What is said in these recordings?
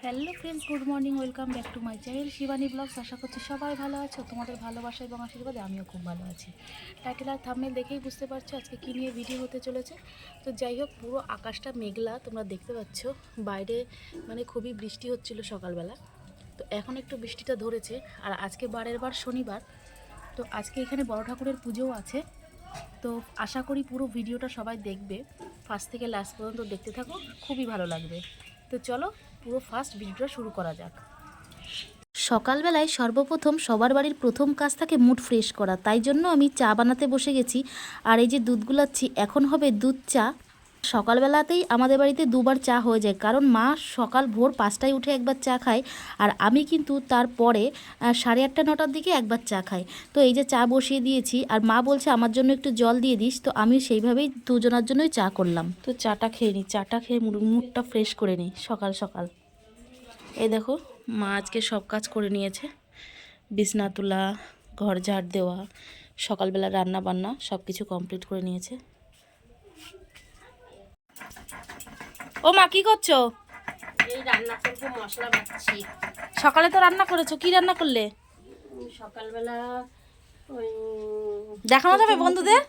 Hello friends, good morning, welcome back to my channel Shivani blogs. আশা করছি সবাই ভালো আছো। তোমাদের ভালোবাসা এবং আশীর্বাদে আমিও খুব ভালো আছি। টাইটেল আর থাম্বনেল দেখেই বুঝতে পারছো আজকে কী নিয়ে ভিডিও হতে চলেছে। তো যাই হোক, পুরো আকাশটা মেঘলা তোমরা দেখতে পাচ্ছ। বাইরে মানে খুবই বৃষ্টি হচ্ছিল সকালবেলা, তো এখন একটু বৃষ্টিটা ধরেছে। আর আজকে বারের বার শনিবার, তো আজকে এখানে বড় ঠাকুরের পুজোও আছে। তো আশা করি পুরো ভিডিওটা সবাই দেখবে, ফার্স্ট থেকে লাস্ট পর্যন্ত দেখতে থাকো, খুবই ভালো লাগবে। তো চলো পুরো ফার্স্ট ভিডিওটা শুরু করা যাক। সকালবেলায় সর্বপ্রথম সবার বাড়ির প্রথম কাজ থাকে মুড ফ্রেশ করা, তাই জন্য আমি চা বানাতে বসে গেছি। আর এই যে দুধ গুলাচ্ছি, এখন হবে দুধ চা। সকালবেলাতেই আমাদের বাড়িতে দুবার চা হয়ে যায়, কারণ মা সকাল ভোর 5টায় উঠে একবার চা খায়, আর আমি কিন্তু তারপরে 8:30 9টার দিকে একবার চা খাই। তো এই যে চা বসিয়ে দিয়েছি, আর মা বলছে আমার জন্য একটু জল দিয়ে দিস, তো আমি সেইভাবেই দুজনের জন্যই চা করলাম। তো চাটা খেয়ে নিই, চাটা খেয়ে মুডটা ফ্রেশ করে নিই সকাল সকাল। এই দেখো, মা আজকে সব কাজ করে নিয়েছে, বিছনা তোলা, ঘর ঝাড় দেওয়া, সকালবেলা রান্না বান্না সব কিছু কমপ্লিট করে নিয়েছে। ও মা, কি করছো? এই রান্না করবো, মশলা বাটছি। সকালে তো রান্না করেছো, কি রান্না করলে? সকালবেলা ওই দেখানো যাবে বন্ধুদের?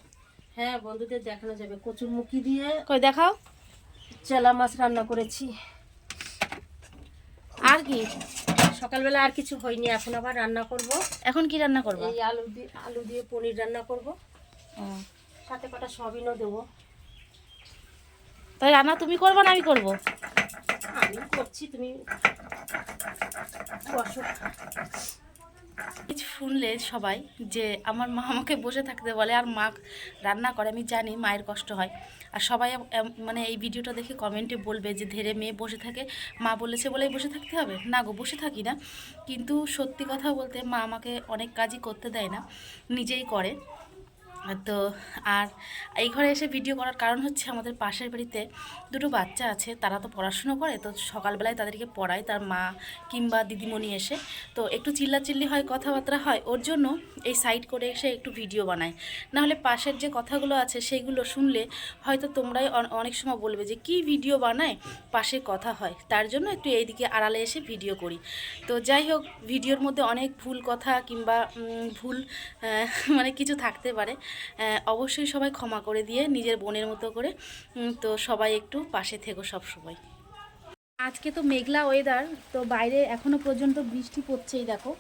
হ্যাঁ, বন্ধুদের দেখানো যাবে। কচুরমুখী দিয়ে কই দেখাও। চেলা মাছ রান্না করেছি। আর কি? সকালবেলা আর কিছু হয়নি, এখন আবার রান্না করব। এখন কি রান্না করবো? এই আলু দিয়ে পনির রান্না করব, সাথে কটা সয়াবিনও দেবো। তাই রান্না তুমি করবো না আমি করবো? আমি করছি, তুমি বসো। শুনলে সবাই যে আমার মা আমাকে বসে থাকতে বলে, আর মা রান্না করে, আমি জানি মায়ের কষ্ট হয়। আর সবাই মানে এই ভিডিওটা দেখে কমেন্টে বলবে যে ধীরে মেয়ে বসে থাকে, মা বলেছে বলেই বসে থাকতে হবে। না গো, বসে থাকি না, কিন্তু সত্যি কথা বলতে মা আমাকে অনেক কাজই করতে দেয় না, নিজেই করে। তো আর এই ঘরে এসে ভিডিও করার কারণ হচ্ছে, আমাদের পাশের বাড়িতে দুটো বাচ্চা আছে, তারা তো পড়াশুনো করে, তো সকালবেলায় তাদেরকে পড়ায় তার মা কিংবা দিদিমণি এসে, তো একটু চিল্লাচিল্লি হয়, কথাবার্তা হয়, ওর জন্য এই সাইড করে এসে একটু ভিডিও বানায়। নাহলে পাশের যে কথাগুলো আছে সেইগুলো শুনলে হয়তো তোমরাই অনেক সময় বলবে যে কি ভিডিও বানায়, পাশে কথা হয়, তার জন্য একটু এইদিকে আড়ালে এসে ভিডিও করি। তো যাই হোক, ভিডিওর মধ্যে অনেক ভুল কথা কিংবা ভুল মানে কিছু থাকতে পারে, অবশ্যই সবাই ক্ষমা করে দিয়ে নিজের বোনের মতো করে। তো সবাই একটু পাশে থেকো সব সময়। আজকে তো মেঘলা ওয়েদার, তো বাইরে এখনও পর্যন্ত বৃষ্টি পড়ছেই দেখো।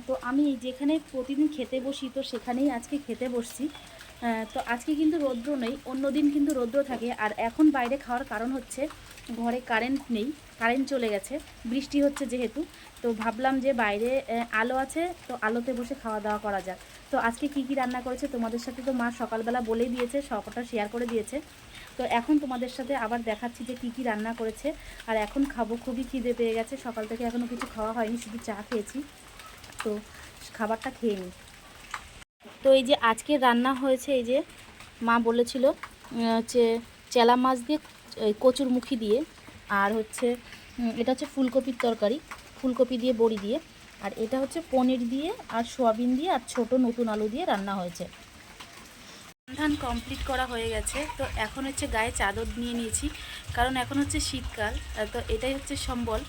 তো আমি যেখানে প্রতিদিন খেতে বসি, তো সেখানেই আজকে খেতে বসছি। তো আজকে কিন্তু রৌদ্র নেই, অন্য দিন কিন্তু রৌদ্র থাকে। আর এখন বাইরে খাওয়ার কারণ হচ্ছে ঘরে কারেন্ট নেই, কারেন্ট চলে গেছে, বৃষ্টি হচ্ছে যেহেতু। তো ভাবলাম যে বাইরে আলো আছে, তো আলোতে বসে খাওয়া দাওয়া করা যাক। তো আজকে কি কি রান্না করেছে তোমাদের সাথে তো মা সকালবেলা বলেই দিয়েছে, সবটা শেয়ার করে দিয়েছে। তো এখন তোমাদের সাথে আবার দেখাচ্ছি যে কি কি রান্না করেছে। আর এখন খাবো, খুবই খিদে পেয়ে গেছে, সকাল থেকে এখনও কিছু খাওয়া হয়নি, শুধু চা খেয়েছি। তো খাবারটা খেয়ে নিই। তো এই যে আজকে রান্না হয়েছে, এই যে মা বলেছিল হচ্ছে চেলা মাছ দিয়ে, কচুরমুখী দিয়ে, আর হচ্ছে এটা হচ্ছে ফুলকপির তরকারি, ফুলকপি দিয়ে বড়ি দিয়ে, আর এটা হচ্ছে পনির দিয়ে আর সোয়াবিন দিয়ে আর ছোট নতুন আলু দিয়ে রান্না হয়েছে। রান্না কমপ্লিট করা হয়ে গেছে। তো এখন হচ্ছে গায়ে চাদর নিয়ে নিয়েছি, কারণ এখন হচ্ছে শীতকাল, তো এটাই হচ্ছে সম্বল।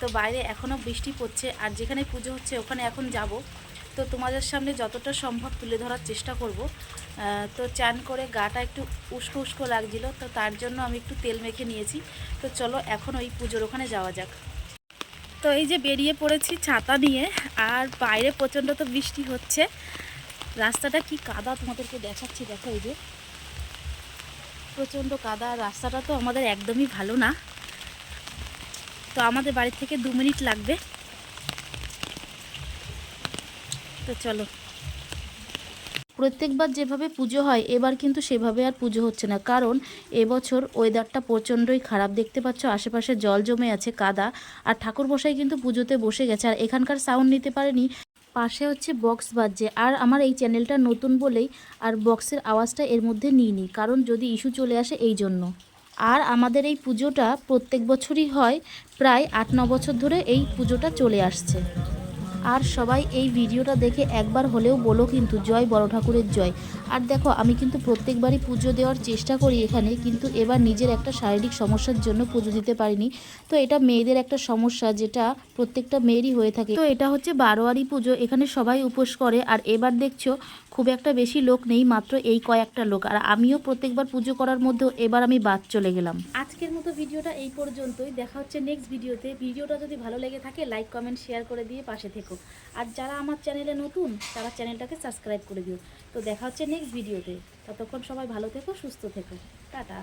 তো বাইরে এখনও বৃষ্টি পড়ছে, আর যেখানে পুজো হচ্ছে ওখানে এখন যাব। তো তোমাদের সামনে যতটা সম্ভব তুলে ধরার চেষ্টা করব। তো চান করে গাটা একটু উস্কো উস্কো লাগছিল, তো তার জন্য আমি একটু তেল মেখে নিয়েছি। তো চলো এখন ওই পুজোর ওখানে যাওয়া যাক। তো এই যে বেরিয়ে পড়েছি ছাতা নিয়ে, আর বাইরে প্রচণ্ড তো বৃষ্টি হচ্ছে, রাস্তাটা কি কাদা তোমাদেরকে দেখাচ্ছি, দেখো এই যে প্রচণ্ড কাদা। রাস্তাটা তো আমাদের একদমই ভালো না, তো আমাদের বাড়ি থেকে 2 মিনিট লাগবে। তো চলো। প্রত্যেকবার যেভাবে পুজো হয় এবার কিন্তু সেভাবে আর পুজো হচ্ছে না, কারণ এবছর ওয়েদারটা প্রচণ্ডই খারাপ। দেখতে পাচ্ছ আশেপাশে জল জমে আছে, কাদা, আর ঠাকুর মশাই কিন্তু পুজোতে বসে গেছে, আর এখানকার সাউন্ড নিতে পারেনি, পাশে হচ্ছে বক্স বাজছে। আর আমার এই চ্যানেলটা নতুন বলেই আর বক্সের আওয়াজটা এর মধ্যে নিইনি, কারণ যদি ইস্যু চলে আসে এই জন্য। আর আমাদের এই পুজোটা প্রত্যেক বছরই হয়, প্রায় 8-9 বছর ধরে এই পুজোটা চলে আসছে। আর সবাই এই ভিডিওটা দেখে একবার হলেও বলো কিন্তু জয় বড় ঠাকুরের জয়। আর দেখো আমি কিন্তু প্রত্যেকবারই পুজো দেওয়ার চেষ্টা করি এখানে, কিন্তু এবার নিজের একটা শারীরিক সমস্যার জন্য পুজো দিতে পারিনি। তো এটা মেয়েদের একটা সমস্যা, যেটা প্রত্যেকটা মেয়েরই হয়ে থাকে। তো এটা হচ্ছে বারোয়ারি পুজো, এখানে সবাই উপোস করে। আর এবার দেখছো খুব একটা বেশি লোক নেই, মাত্র এই কয়েকটা লোক। আর আমিও প্রত্যেকবার পুজো করার মধ্যেও এবার আমি বাদ চলে গেলাম। আজকের মতো ভিডিওটা এই পর্যন্তই, দেখা হচ্ছে নেক্সট ভিডিওতে। ভিডিওটা যদি ভালো লেগে থাকে লাইক কমেন্ট শেয়ার করে দিয়ে পাশে থেকো। আর যারা আমার চ্যানেলে নতুন তারা চ্যানেলটাকে সাবস্ক্রাইব করে দিও। তো দেখা হচ্ছে নেক্সট ভিডিওতে, ততক্ষণ সবাই ভালো থেকো, সুস্থ থেকো, টাটা।